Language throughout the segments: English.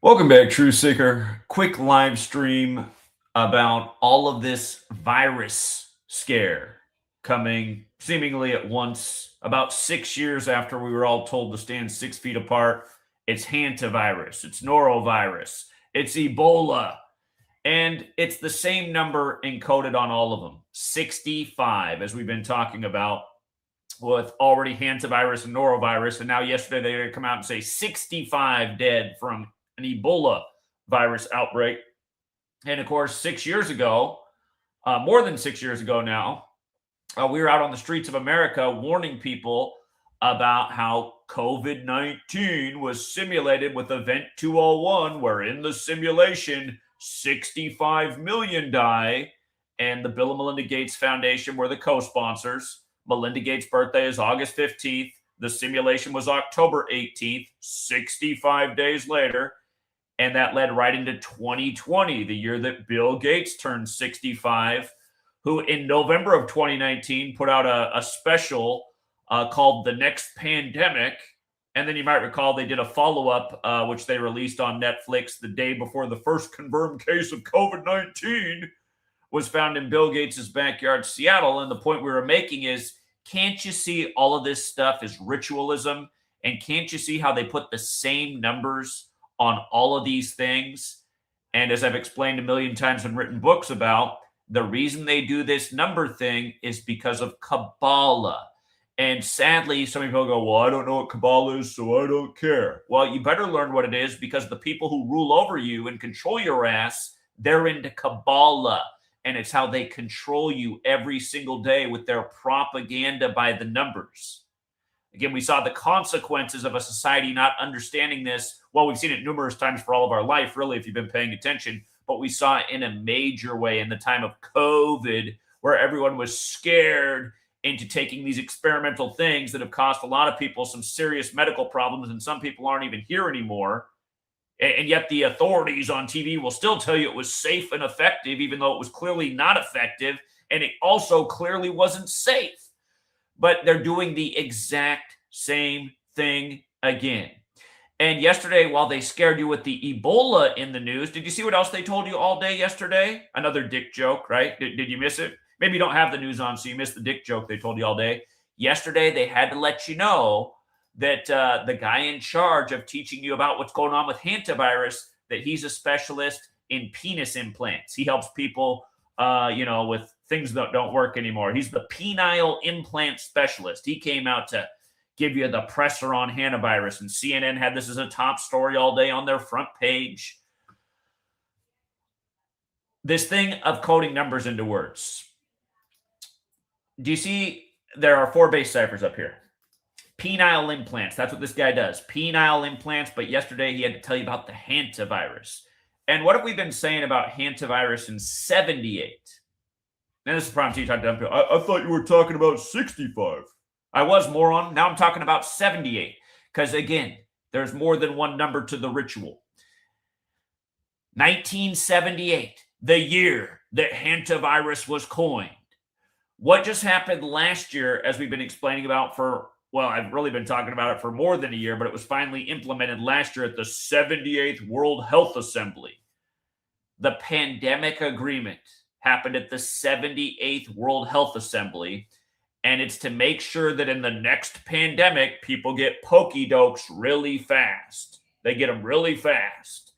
Welcome back, Truth Seeker. Quick live stream about all of this virus scare coming seemingly at once, about 6 years after we were all told to stand 6 feet apart. It's Hantavirus, it's Norovirus, it's Ebola, and it's the same number encoded on all of them 65, as we've been talking about with already Hantavirus and Norovirus. And now, yesterday, they're going to come out and say 65 dead from an Ebola virus outbreak. And of course, 6 years ago, more than 6 years ago now, we were out on the streets of America warning people about how COVID-19 was simulated with Event 201, where in the simulation, 65 million die. And the Bill and Melinda Gates Foundation were the co-sponsors. Melinda Gates' birthday is August 15th. The simulation was October 18th, 65 days later. And that led right into 2020, the year that Bill Gates turned 65, who in November of 2019 put out a special called The Next Pandemic. And then you might recall they did a follow-up, which they released on Netflix the day before the first confirmed case of COVID-19 was found in Bill Gates' backyard, Seattle. And the point we were making is, can't you see all of this stuff is ritualism? And can't you see how they put the same numbers on all of these things? And as I've explained a million times in written books about, the reason they do this number thing is because of Kabbalah. And sadly, some people go, well, I don't know what Kabbalah is, so I don't care. Well, you better learn what it is, because the people who rule over you and control your ass, they're into Kabbalah. And it's how they control you every single day with their propaganda by the numbers. Again, we saw the consequences of a society not understanding this. Well, we've seen it numerous times for all of our life, really, if you've been paying attention. But we saw it in a major way in the time of COVID, where everyone was scared into taking these experimental things that have cost a lot of people some serious medical problems, and some people aren't even here anymore. And yet the authorities on TV will still tell you it was safe and effective, even though it was clearly not effective, and it also clearly wasn't safe. But they're doing the exact same thing again. And yesterday, while they scared you with the Ebola in the news, did you see what else they told you all day yesterday? Another dick joke, right? Did you miss it? Maybe you don't have the news on, so you missed the dick joke they told you all day. Yesterday, they had to let you know that the guy in charge of teaching you about what's going on with hantavirus, that he's a specialist in penis implants. He helps people, with things that don't work anymore. He's the penile implant specialist. He came out to give you the presser on hantavirus, and CNN had this as a top story all day on their front page. This thing of coding numbers into words. Do you see there are 4 base ciphers up here? Penile implants. That's what this guy does. Penile implants. But yesterday he had to tell you about the hantavirus. And what have we been saying about hantavirus in 78? And this is probably you talking to I thought you were talking about 65. I was, moron. Now I'm talking about 78. Because again, there's more than one number to the ritual. 1978, the year that hantavirus was coined. What just happened last year, as we've been explaining about I've really been talking about it for more than a year, but it was finally implemented last year at the 78th World Health Assembly. The pandemic agreement happened at the 78th World Health Assembly, and it's to make sure that in the next pandemic, people get pokey-dokes really fast. They get them really fast.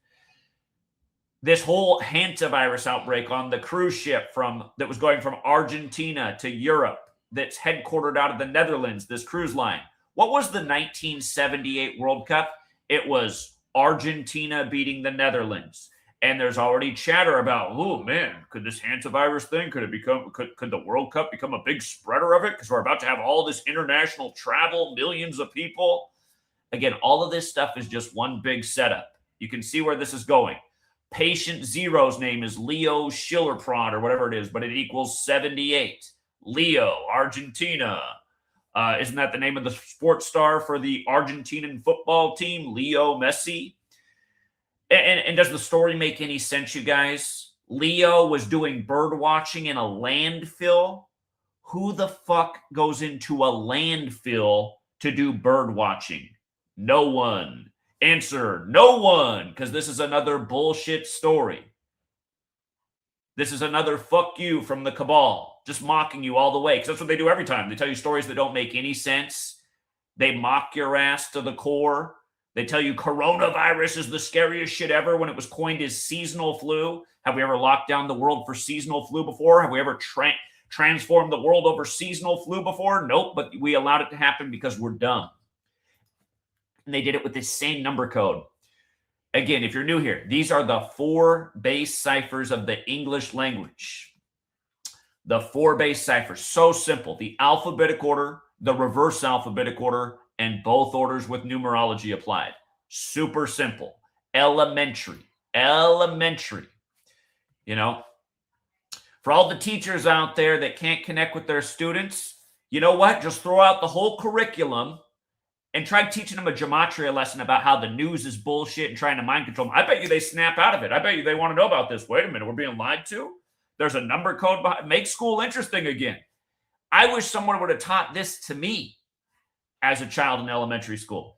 This whole hantavirus outbreak on the cruise ship that was going from Argentina to Europe, that's headquartered out of the Netherlands, this cruise line. What was the 1978 World Cup? It was Argentina beating the Netherlands. And there's already chatter about, oh man, could this hantavirus thing, could the World Cup become a big spreader of it? Because we're about to have all this international travel, millions of people. Again, all of this stuff is just one big setup. You can see where this is going. Patient Zero's name is Leo Schillerprod or whatever it is, but it equals 78. Leo, Argentina. Isn't that the name of the sports star for the Argentinian football team, Leo Messi? And does the story make any sense, you guys? Leo was doing bird watching in a landfill. Who the fuck goes into a landfill to do bird watching? No one. Answer, no one, because this is another bullshit story. This is another fuck you from the cabal, just mocking you all the way, because that's what they do every time. They tell you stories that don't make any sense. They mock your ass to the core. They tell you coronavirus is the scariest shit ever when it was coined as seasonal flu. Have we ever locked down the world for seasonal flu before? Have we ever transformed the world over seasonal flu before? Nope, but we allowed it to happen because we're dumb. And they did it with this same number code. Again, if you're new here, these are the 4 base ciphers of the English language. The 4 base ciphers, so simple. The alphabetic order, the reverse alphabetic order, and both orders with numerology applied. Super simple. Elementary. You know, for all the teachers out there that can't connect with their students, you know what? Just throw out the whole curriculum and try teaching them a gematria lesson about how the news is bullshit and trying to mind control them. I bet you they snap out of it. I bet you they want to know about this. Wait a minute, we're being lied to? There's a number code behind. Make school interesting again. I wish someone would have taught this to me as a child in elementary school.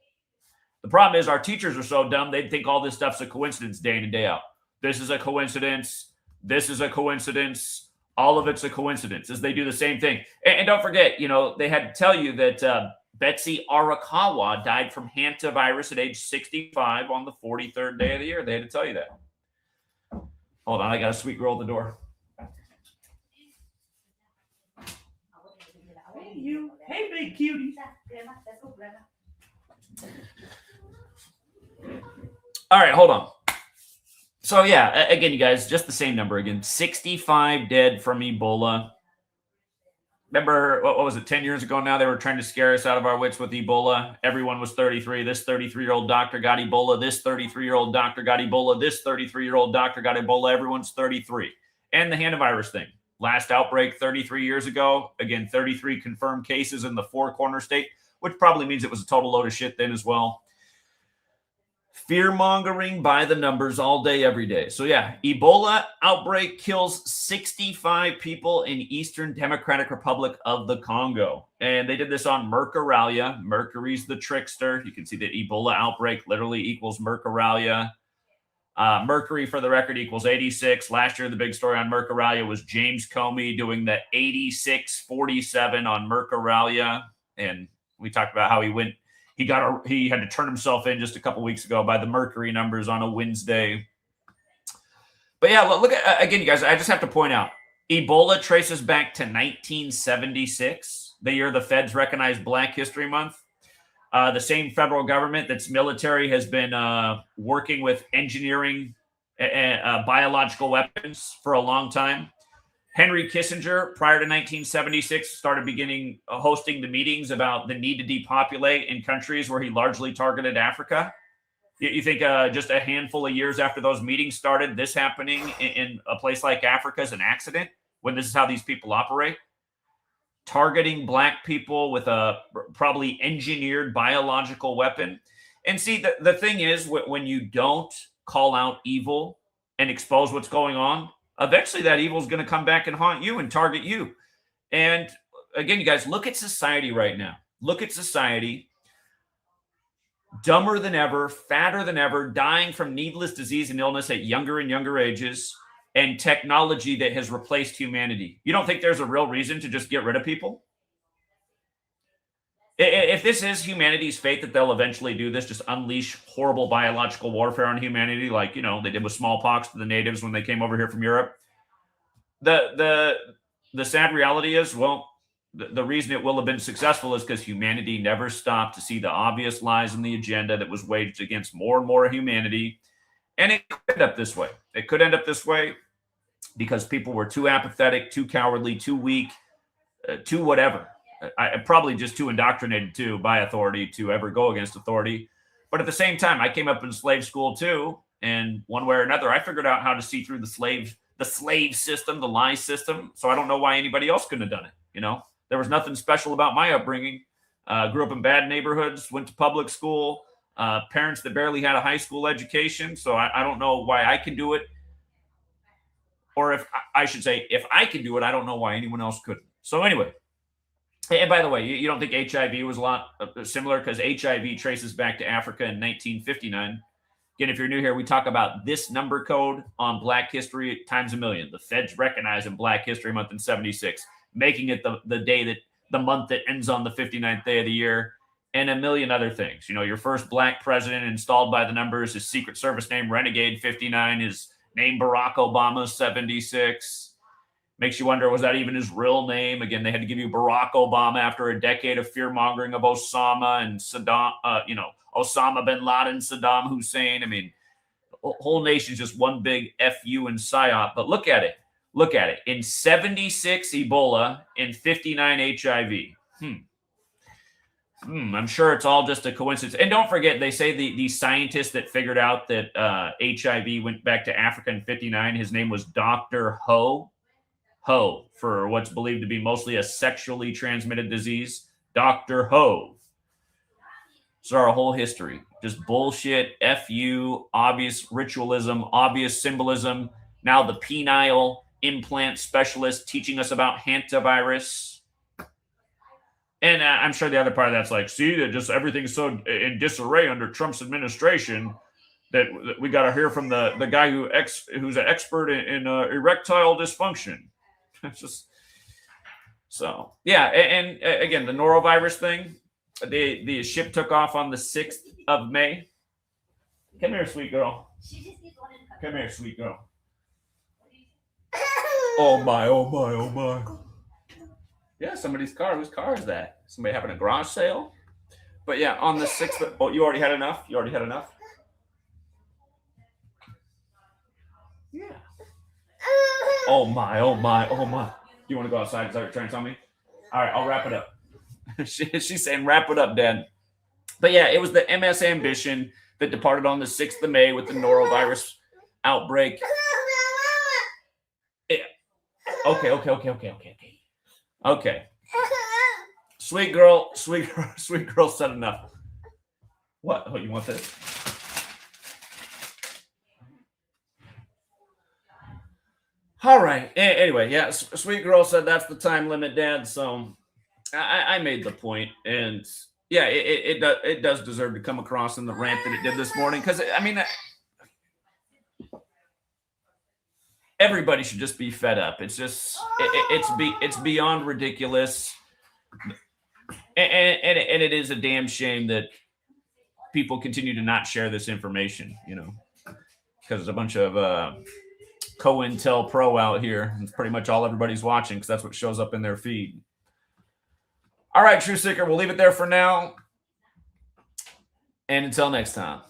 The problem is our teachers are so dumb, they think all this stuff's a coincidence day in and day out. This is a coincidence. This is a coincidence. All of it's a coincidence, as they do the same thing. And don't forget, you know, they had to tell you that Betsy Arakawa died from Hantavirus at age 65 on the 43rd day of the year. They had to tell you that. Hold on, I got a sweet girl at the door. Hey, you. Hey, big cutie. All right, hold on. So, yeah, again, you guys, just the same number again. 65 dead from Ebola. Remember, what was it, 10 years ago now? They were trying to scare us out of our wits with Ebola. Everyone was 33. This 33-year-old doctor got Ebola. This 33-year-old doctor got Ebola. This 33-year-old doctor got Ebola. Everyone's 33. And the Hantavirus thing. Last outbreak 33 years ago. Again, 33 confirmed cases in the 4-corner state, which probably means it was a total load of shit then as well. Fear-mongering by the numbers all day, every day. So, yeah, Ebola outbreak kills 65 people in Eastern Democratic Republic of the Congo. And they did this on Mercuralia. Mercury's the trickster. You can see that Ebola outbreak literally equals Mercuralia. Mercury, for the record, equals 86. Last year, the big story on Mercuralia was James Comey doing the 86-47 on Mercuralia. And we talked about how he had to turn himself in just a couple weeks ago by the Mercury numbers on a Wednesday. But yeah, look at, again, you guys, I just have to point out, Ebola traces back to 1976, the year the feds recognized Black History Month. The same federal government that's military has been working with engineering biological weapons for a long time. Henry Kissinger, prior to 1976, started hosting the meetings about the need to depopulate in countries where he largely targeted Africa. You think just a handful of years after those meetings started, this happening in a place like Africa is an accident when this is how these people operate? Targeting Black people with a probably engineered biological weapon. And see, the thing is, when you don't call out evil and expose what's going on, eventually that evil is going to come back and haunt you and target you. And again, you guys, look at society right now. Look at society. Dumber than ever, fatter than ever, dying from needless disease and illness at younger and younger ages, and technology that has replaced humanity. You don't think there's a real reason to just get rid of people? If this is humanity's fate that they'll eventually do this, just unleash horrible biological warfare on humanity, like, you know, they did with smallpox to the natives when they came over here from Europe. The sad reality is, well, the reason it will have been successful is because humanity never stopped to see the obvious lies in the agenda that was waged against more and more humanity. And it could end up this way. It could end up this way because people were too apathetic, too cowardly, too weak, too whatever. I'm probably just too indoctrinated too by authority to ever go against authority. But at the same time, I came up in slave school too. And one way or another, I figured out how to see through the slave system, the lie system. So I don't know why anybody else couldn't have done it. You know, there was nothing special about my upbringing. Grew up in bad neighborhoods, went to public school, parents that barely had a high school education. So I don't know why I can do it. Or if I should say, if I can do it, I don't know why anyone else couldn't. So anyway, And by the way, you don't think HIV was a lot similar, because HIV traces back to Africa in 1959. Again, if you're new here, we talk about this number code on Black History times a million. The feds recognizing Black History Month in 76, making it the month that ends on the 59th day of the year, and a million other things. Your first Black president installed by the numbers, his Secret Service name Renegade 59, his name Barack Obama 76. Makes you wonder, was that even his real name? Again, they had to give you Barack Obama after a decade of fear-mongering of Osama and Saddam, Osama bin Laden, Saddam Hussein. I mean, the whole nation's just one big FU and PSYOP. But look at it. In 76, Ebola. In 59, HIV. I'm sure it's all just a coincidence. And don't forget, they say the scientist that figured out that HIV went back to Africa in 59, his name was Dr. Ho, for what's believed to be mostly a sexually transmitted disease. Dr. Ho. So our whole history, just bullshit, FU, obvious ritualism, obvious symbolism. Now the penile implant specialist teaching us about hantavirus. And I'm sure the other part of that's like, see, that just everything's so in disarray under Trump's administration that we got to hear from the guy who's an expert in erectile dysfunction. It's just so, yeah. And again, the norovirus thing, the ship took off on the 6th of May. Come here, sweet girl. Come here, sweet girl. Oh my. Yeah, somebody's car. Whose car is that? Somebody having a garage sale? But yeah, on the 6th. Oh, you already had enough? Yeah. Oh my. You want to go outside? Is that what you're trying to tell me? All right, I'll wrap it up. She's saying, wrap it up, Dad. But yeah, it was the MS Ambition that departed on the 6th of May with the norovirus outbreak. Yeah. Okay. Sweet girl said enough. What? Oh, you want this? All right. Anyway, yeah, sweet girl said that's the time limit, Dad. So I made the point, and yeah, it does deserve to come across in the rant that it did this morning, because I mean, everybody should just be fed up. It's just it's beyond ridiculous, and it is a damn shame that people continue to not share this information. Because there's a bunch of COINTELPRO out here. It's pretty much all everybody's watching, because that's what shows up in their feed. All right, True Seeker, we'll leave it there for now. And until next time.